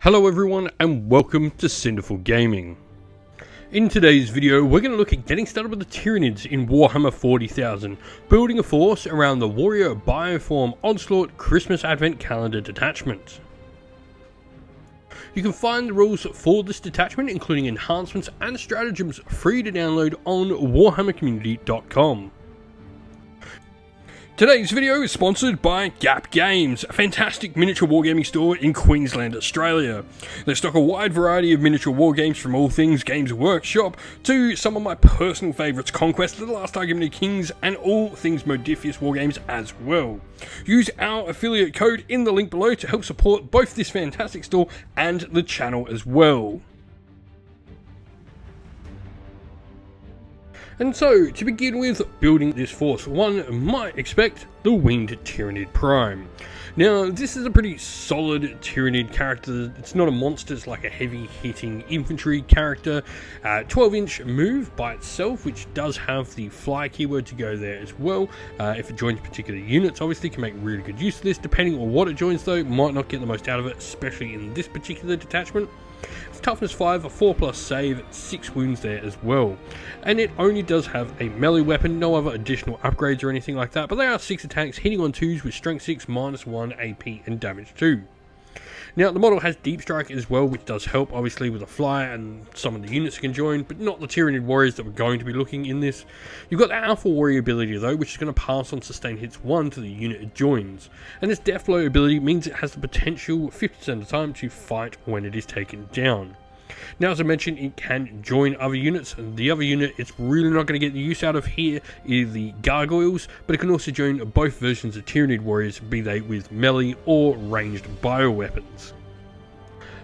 Hello everyone and welcome to Cinderful Gaming. In today's video we're going to look at getting started with the Tyranids in Warhammer 40,000, building a force around the Warrior Bioform Onslaught Christmas Advent Calendar Detachment. You can find the rules for this detachment including enhancements and stratagems free to download on warhammercommunity.com. Today's video is sponsored by Gap Games, a fantastic miniature wargaming store in Queensland, Australia. They stock a wide variety of miniature wargames from all things Games Workshop to some of my personal favourites, Conquest, The Last Argument of Kings, and all things Modifius wargames as well. Use our affiliate code in the link below to help support both this fantastic store and the channel as well. And so, to begin with building this force, one might expect the Winged Tyranid Prime. Now, this is a pretty solid Tyranid character. It's not a monster, it's like a heavy hitting infantry character. 12-inch move by itself, which does have the fly keyword to go there as well. If it joins particular units, obviously can make really good use of this. Depending on what it joins though, might not get the most out of it, especially in this particular detachment. It's toughness 5, a 4+ save, 6 wounds there as well. And it only does have a melee weapon, no other additional upgrades or anything like that, but they are 6 attacks, hitting on 2s with strength 6, -1 AP and damage 2. Now, the model has Deep Strike as well, which does help obviously with the fly and some of the units you can join, but not the Tyranid warriors that we're going to be looking in this. You've got the Alpha Warrior ability though, which is going to pass on sustain hits 1 to the unit it joins. And this Death Blow ability means it has the potential 50% of the time to fight when it is taken down. Now, as I mentioned, it can join other units, and the other unit it's really not going to get the use out of here is the Gargoyles, but it can also join both versions of Tyranid warriors, be they with melee or ranged bioweapons.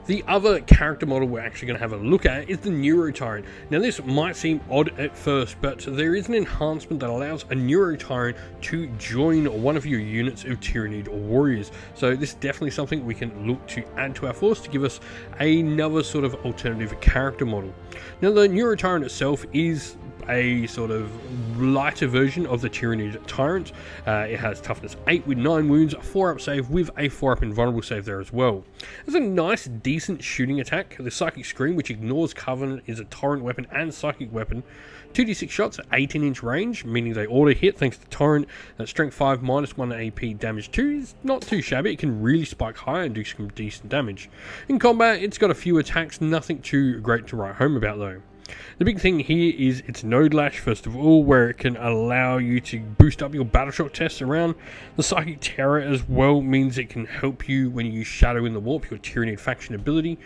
The other character model we're actually going to have a look at is the Neurotyrant. Now, this might seem odd at first, but there is an enhancement that allows a Neurotyrant to join one of your units of Tyranid warriors. So this is definitely something we can look to add to our force to give us another sort of alternative character model. Now, the Neurotyrant itself is a sort of lighter version of the Tyranid Tyrant. It has toughness 8 with 9 wounds, a 4-up save with a 4-up invulnerable save there as well. There's a nice decent shooting attack. The Psychic Scream, which ignores Covenant, is a torrent weapon and psychic weapon. 2d6 shots at 18-inch range, meaning they auto hit thanks to torrent. Strength 5 -1 AP damage 2 is not too shabby. It can really spike high and do some decent damage. In combat, it's got a few attacks, nothing too great to write home about though. The big thing here is its Node Lash, first of all, where it can allow you to boost up your battle shock tests around. The Psychic Terror as well means it can help you when you use Shadow in the Warp, your Tyranid faction ability.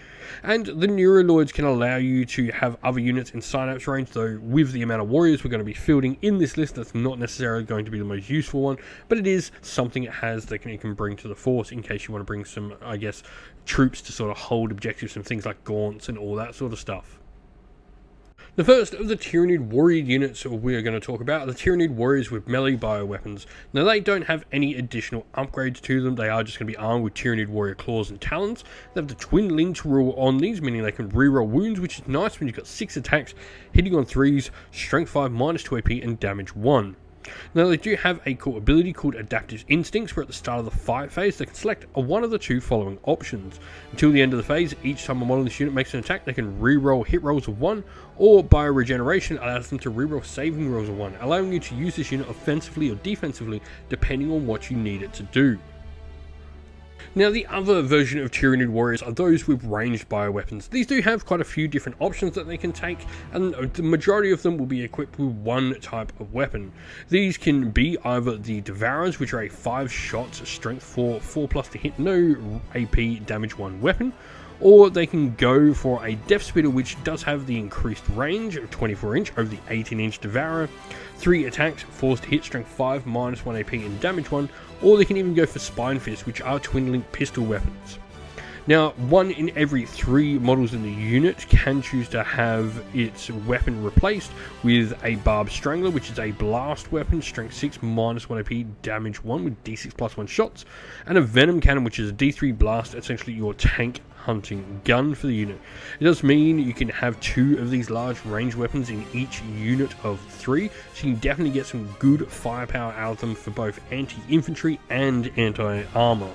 And the Neuroloids can allow you to have other units in Synapse range, though with the amount of warriors we're going to be fielding in this list, that's not necessarily going to be the most useful one, but it is something it has that it can bring to the force in case you want to bring some, I guess, troops to sort of hold objectives and things like gaunts and all that sort of stuff. The first of the Tyranid warrior units we are going to talk about are the Tyranid warriors with melee bioweapons. Now, they don't have any additional upgrades to them, they are just going to be armed with Tyranid warrior claws and talons. They have the Twin Lynx rule on these, meaning they can reroll wounds, which is nice when you've got 6 attacks, hitting on 3s, strength 5 -2 AP and damage 1. Now, they do have a cool ability called Adaptive Instincts, where at the start of the fight phase they can select one of the 2 following options. Until the end of the phase, each time a model in this unit makes an attack, they can reroll hit rolls of 1, or Bioregeneration allows them to reroll saving rolls of 1, allowing you to use this unit offensively or defensively depending on what you need it to do. Now, the other version of Tyranid warriors are those with ranged bioweapons. These do have quite a few different options that they can take, and the majority of them will be equipped with one type of weapon. These can be either the Devourers, which are a 5 shots, strength 4, 4+ to hit, no AP, damage 1 weapon, or they can go for a Death Spitter, which does have the increased range of 24-inch over the 18-inch Devourer, 3 attacks, forced hit, strength 5, -1 AP and damage 1, or they can even go for Spine Fist, which are Twin Link pistol weapons. Now, 1 in every 3 models in the unit can choose to have its weapon replaced with a Barbed Strangler, which is a blast weapon, strength 6, -1 AP, damage 1 with D6 +1 shots, and a Venom Cannon, which is a D3 blast, essentially your tank hunting gun for the unit. It does mean you can have 2 of these large range weapons in each unit of 3, so you can definitely get some good firepower out of them for both anti-infantry and anti-armor.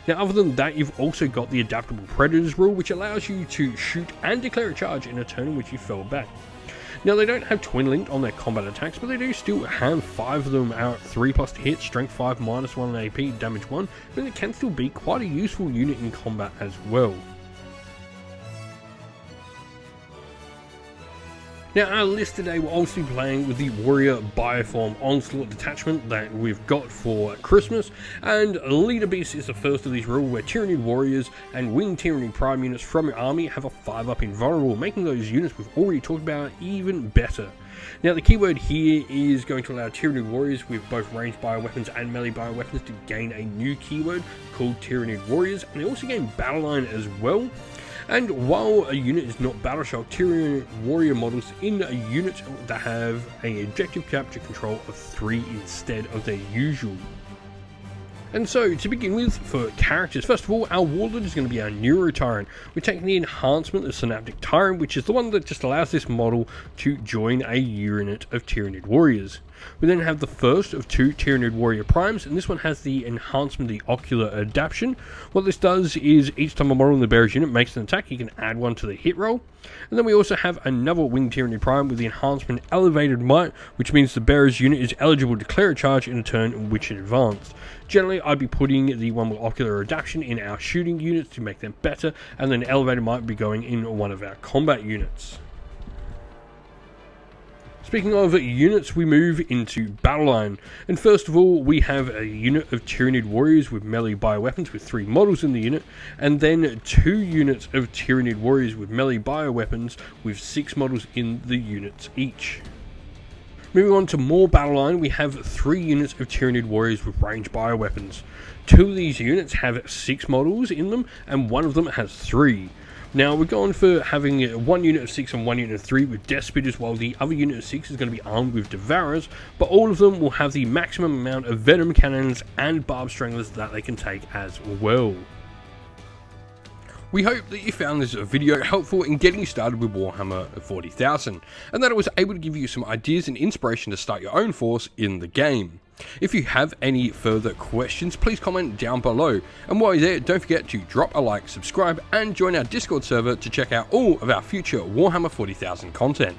Now other than that, you've also got the Adaptable Predators rule, which allows you to shoot and declare a charge in a turn in which you fell back. Now they don't have twin linked on their combat attacks, but they do still have 5 of them out 3+ to hit, strength 5, -1 AP, damage 1, but it can still be quite a useful unit in combat as well. Now our list today will also be playing with the Warrior Bioform Onslaught Detachment that we've got for Christmas, and Leader Beast is the first of these rules where Tyranid Warriors and Winged Tyranid Prime units from your army have a 5+ invulnerable, making those units we've already talked about even better. Now the keyword here is going to allow Tyranid Warriors with both ranged bioweapons and melee bioweapons to gain a new keyword called Tyranid Warriors, and they also gain Battle Line as well. And while a unit is not battle shock, Tyranid Warrior models in a unit that have an objective capture control of 3 instead of their usual. And so, to begin with, for characters, first of all, our Warlord is going to be our Neurotyrant. We're taking the enhancement of Synaptic Tyrant, which is the one that just allows this model to join a unit of Tyranid Warriors. We then have the first of 2 Tyranid Warrior Primes, and this one has the enhancement of the Ocular Adaptation. What this does is, each time a model in the bearer's unit makes an attack, you can add 1 to the hit roll. And then we also have another Winged Tyranid Prime with the enhancement Elevated Might, which means the bearer's unit is eligible to declare a charge in a turn in which it advanced. Generally, I'd be putting the one with Ocular Adaptation in our shooting units to make them better, and then Elevated Might would be going in one of our combat units. Speaking of units, we move into Battle Line, and first of all we have a unit of Tyranid Warriors with melee bioweapons with 3 models in the unit, and then 2 units of Tyranid Warriors with melee bioweapons with 6 models in the units each. Moving on to more Battle Line, we have 3 units of Tyranid Warriors with ranged bioweapons. 2 of these units have 6 models in them, and 1 of them has 3. Now we're going for having 1 unit of 6 and 1 unit of 3 with Death Spitters, while the other unit of 6 is going to be armed with Devourers, but all of them will have the maximum amount of Venom Cannons and Barb Stranglers that they can take as well. We hope that you found this video helpful in getting you started with Warhammer 40,000, and that it was able to give you some ideas and inspiration to start your own force in the game. If you have any further questions, please comment down below, and while you're there, don't forget to drop a like, subscribe, and join our Discord server to check out all of our future Warhammer 40,000 content.